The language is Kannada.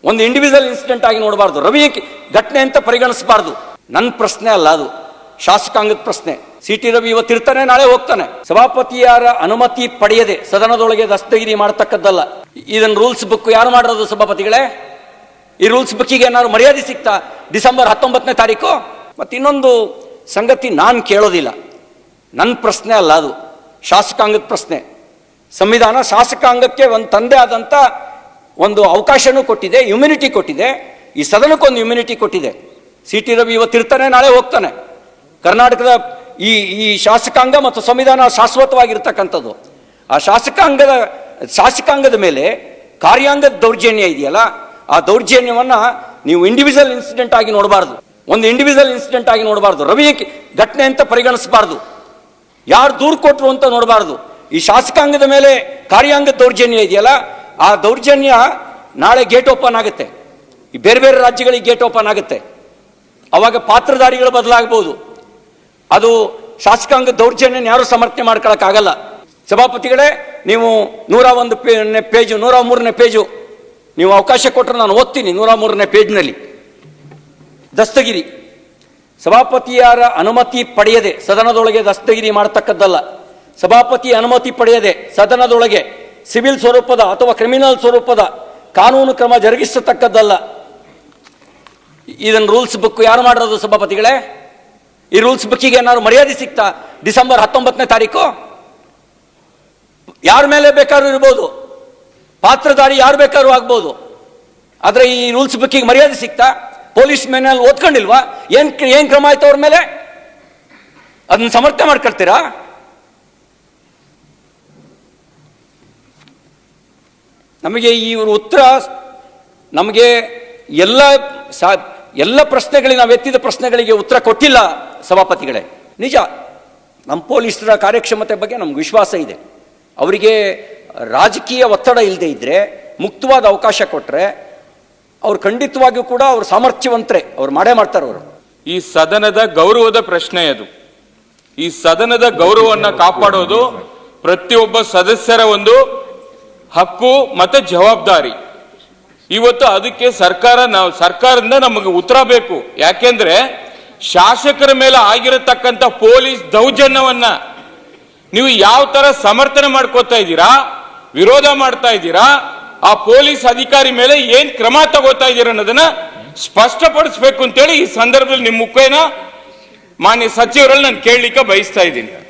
ಒಂದು ಇಂಡಿವಿಜುವಲ್ ಇನ್ಸಿಡೆಂಟ್ ಆಗಿ ನೋಡಬಾರ್ದು. ರವಿ ಘಟನೆ ಅಂತ ಪರಿಗಣಿಸಬಾರ್ದು. ನನ್ನ ಪ್ರಶ್ನೆ ಅಲ್ಲ ಅದು, ಶಾಸಕಾಂಗದ ಪ್ರಶ್ನೆ. ಸಿಟಿ ರವಿ ಇವತ್ತಿರ್ತಾನೆ, ನಾಳೆ ಹೋಗ್ತಾನೆ. ಸಭಾಪತಿಯರ ಅನುಮತಿ ಪಡೆಯದೆ ಸದನದೊಳಗೆ ದಸ್ತಗಿರಿ ಮಾಡತಕ್ಕದ್ದಲ್ಲ. ಇದನ್ನ ರೂಲ್ಸ್ ಬುಕ್ ಯಾರು ಮಾಡಿರೋದು ಸಭಾಪತಿಗಳೇ? ಈ ರೂಲ್ಸ್ ಬುಕ್ಕಿಗೆ ಏನಾದ್ರು ಮರ್ಯಾದೆ ಸಿಗ್ತಾ ಡಿಸೆಂಬರ್ 19ನೇ ತಾರೀಕು? ಮತ್ತೆ ಇನ್ನೊಂದು ಸಂಗತಿ ನಾನು ಕೇಳೋದಿಲ್ಲ, ನನ್ನ ಪ್ರಶ್ನೆ ಅಲ್ಲ ಅದು, ಶಾಸಕಾಂಗದ ಪ್ರಶ್ನೆ. ಸಂವಿಧಾನ ಶಾಸಕಾಂಗಕ್ಕೆ ಒಂದು ತಂದೆ ಆದಂಥ ಒಂದು ಅವಕಾಶನೂ ಕೊಟ್ಟಿದೆ, ಇಮ್ಯುನಿಟಿ ಕೊಟ್ಟಿದೆ. ಈ ಸದನಕ್ಕೊಂದು ಇಮ್ಯುನಿಟಿ ಕೊಟ್ಟಿದೆ. ಸಿಟಿ ರವಿ ಇವತ್ತಿರ್ತಾನೆ, ನಾಳೆ ಹೋಗ್ತಾನೆ. ಕರ್ನಾಟಕದ ಈ ಶಾಸಕಾಂಗ ಮತ್ತು ಸಂವಿಧಾನ ಶಾಶ್ವತವಾಗಿರ್ತಕ್ಕಂಥದ್ದು. ಆ ಶಾಸಕಾಂಗದ ಮೇಲೆ ಕಾರ್ಯಾಂಗದ ದೌರ್ಜನ್ಯ ಇದೆಯಲ್ಲ, ಆ ದೌರ್ಜನ್ಯವನ್ನು ನೀವು ಇಂಡಿವಿಜುವಲ್ ಇನ್ಸಿಡೆಂಟ್ ಆಗಿ ನೋಡಬಾರ್ದು. ಒಂದು ಇಂಡಿವಿಜುವಲ್ ಇನ್ಸಿಡೆಂಟ್ ಆಗಿ ನೋಡಬಾರ್ದು. ರವಿ ಘಟನೆ ಅಂತ ಪರಿಗಣಿಸಬಾರ್ದು. ಯಾರು ದೂರು ಕೊಟ್ಟರು ಅಂತ ನೋಡಬಾರ್ದು. ಈ ಶಾಸಕಾಂಗದ ಮೇಲೆ ಕಾರ್ಯಾಂಗದ ದೌರ್ಜನ್ಯ ಇದೆಯಲ್ಲ, ಆ ದೌರ್ಜನ್ಯ ನಾಳೆ ಗೇಟ್ ಓಪನ್ ಆಗುತ್ತೆ. ಈ ಬೇರೆ ಬೇರೆ ರಾಜ್ಯಗಳಿಗೆ ಗೇಟ್ ಓಪನ್ ಆಗುತ್ತೆ. ಅವಾಗ ಪಾತ್ರಧಾರಿಗಳು ಬದಲಾಗಬಹುದು. ಅದು ಶಾಸಕಾಂಗ ದೌರ್ಜನ್ಯ ಯಾರು ಸಮರ್ಥನೆ ಮಾಡ್ಕೊಳಕ್ಕಾಗಲ್ಲ. ಸಭಾಪತಿಗಳೇ, ನೀವು 101ನೇ ಪೇಜು 103ನೇ ಪೇಜು ನೀವು ಅವಕಾಶ ಕೊಟ್ಟರೆ ನಾನು ಓದ್ತೀನಿ. 103ನೇ ಪೇಜ್ನಲ್ಲಿ ದಸ್ತಗಿರಿ ಸಭಾಪತಿಯರ ಅನುಮತಿ ಪಡೆಯದೆ ಸದನದೊಳಗೆ ದಸ್ತಗಿರಿ ಮಾಡತಕ್ಕದ್ದಲ್ಲ. ಸಭಾಪತಿ ಅನುಮತಿ ಪಡೆಯದೆ ಸದನದೊಳಗೆ ಸಿವಿಲ್ ಸ್ವರೂಪದ ಅಥವಾ ಕ್ರಿಮಿನಲ್ ಸ್ವರೂಪದ ಕಾನೂನು ಕ್ರಮ ಜರುಗಿಸತಕ್ಕದ್ದಲ್ಲ. ಇದನ್ನು ರೂಲ್ಸ್ ಬುಕ್ ಯಾರು ಮಾಡಿರೋದು ಸಭಾಪತಿಗಳೇ? ಈ ರೂಲ್ಸ್ ಬುಕ್ಕಿಗೆ ಏನಾದ್ರು ಮರ್ಯಾದೆ ಸಿಗ್ತಾ ಡಿಸೆಂಬರ್ 19ನೇ ತಾರೀಕು? ಯಾರ ಮೇಲೆ ಬೇಕಾದ್ರೂ ಇರ್ಬೋದು, ಪಾತ್ರಧಾರಿ ಯಾರು ಬೇಕಾದ್ರೂ ಆಗ್ಬೋದು. ಆದರೆ ಈ ರೂಲ್ಸ್ ಬುಕ್ಕಿಗೆ ಮರ್ಯಾದೆ ಸಿಗ್ತಾ? ಪೊಲೀಸ್ ಮೇನಲ್ಲಿ ಓದ್ಕೊಂಡಿಲ್ವಾ? ಏನ್ ಕ್ರಮ ಆಯ್ತು ಅವ್ರ ಮೇಲೆ? ಅದನ್ನ ಸಮರ್ಥನೆ ಮಾಡ್ಕೊಳ್ತೀರಾ? ನಮಗೆ ಈ ಉತ್ತರ, ನಮಗೆ ಎಲ್ಲ ಪ್ರಶ್ನೆಗಳಿಗೆ, ನಾವು ಎತ್ತಿದ ಪ್ರಶ್ನೆಗಳಿಗೆ ಉತ್ತರ ಕೊಟ್ಟಿಲ್ಲ ಸಭಾಪತಿಗಳೇ. ನಿಜ, ನಮ್ಮ ಪೊಲೀಸರ ಕಾರ್ಯಕ್ಷಮತೆ ಬಗ್ಗೆ ನಮ್ಗೆ ವಿಶ್ವಾಸ ಇದೆ. ಅವರಿಗೆ ರಾಜಕೀಯ ಒತ್ತಡ ಇಲ್ಲದೆ ಇದ್ದರೆ, ಮುಕ್ತವಾದ ಅವಕಾಶ ಕೊಟ್ಟರೆ ಅವ್ರು ಖಂಡಿತವಾಗಿಯೂ ಕೂಡ ಅವ್ರ ಸಾಮರ್ಥ್ಯವಂತರೇ, ಅವ್ರು ಮಾಡೇ ಮಾಡ್ತಾರೆ. ಅವರು ಈ ಸದನದ ಗೌರವದ ಪ್ರಶ್ನೆ ಅದು. ಈ ಸದನದ ಗೌರವವನ್ನು ಕಾಪಾಡೋದು ಪ್ರತಿಯೊಬ್ಬ ಸದಸ್ಯರ ಒಂದು ಹಕ್ಕು ಮತ್ತೆ ಜವಾಬ್ದಾರಿ. ಇವತ್ತು ಅದಕ್ಕೆ ಸರ್ಕಾರದಿಂದ ನಮಗೆ ಉತ್ತರ ಬೇಕು. ಯಾಕೆಂದ್ರೆ ಶಾಸಕರ ಮೇಲೆ ಆಗಿರತಕ್ಕಂಥ ಪೊಲೀಸ್ ದೌರ್ಜನ್ಯವನ್ನ ನೀವು ಯಾವ ತರ ಸಮರ್ಥನೆ ಮಾಡ್ಕೋತಾ ಇದ್ದೀರಾ, ವಿರೋಧ ಮಾಡ್ತಾ ಇದ್ದೀರಾ, ಆ ಪೊಲೀಸ್ ಅಧಿಕಾರಿ ಮೇಲೆ ಏನ್ ಕ್ರಮ ತಗೋತಾ ಇದ್ದೀರಾ ಅನ್ನೋದನ್ನ ಸ್ಪಷ್ಟಪಡಿಸಬೇಕು ಅಂತೇಳಿ ಈ ಸಂದರ್ಭದಲ್ಲಿ ನಿಮ್ಮ ಮುಖೇನ ಮಾನ್ಯ ಸಚಿವರಲ್ಲಿ ನಾನು ಕೇಳಲಿಕ್ಕೆ ಬಯಸ್ತಾ ಇದ್ದೀನಿ.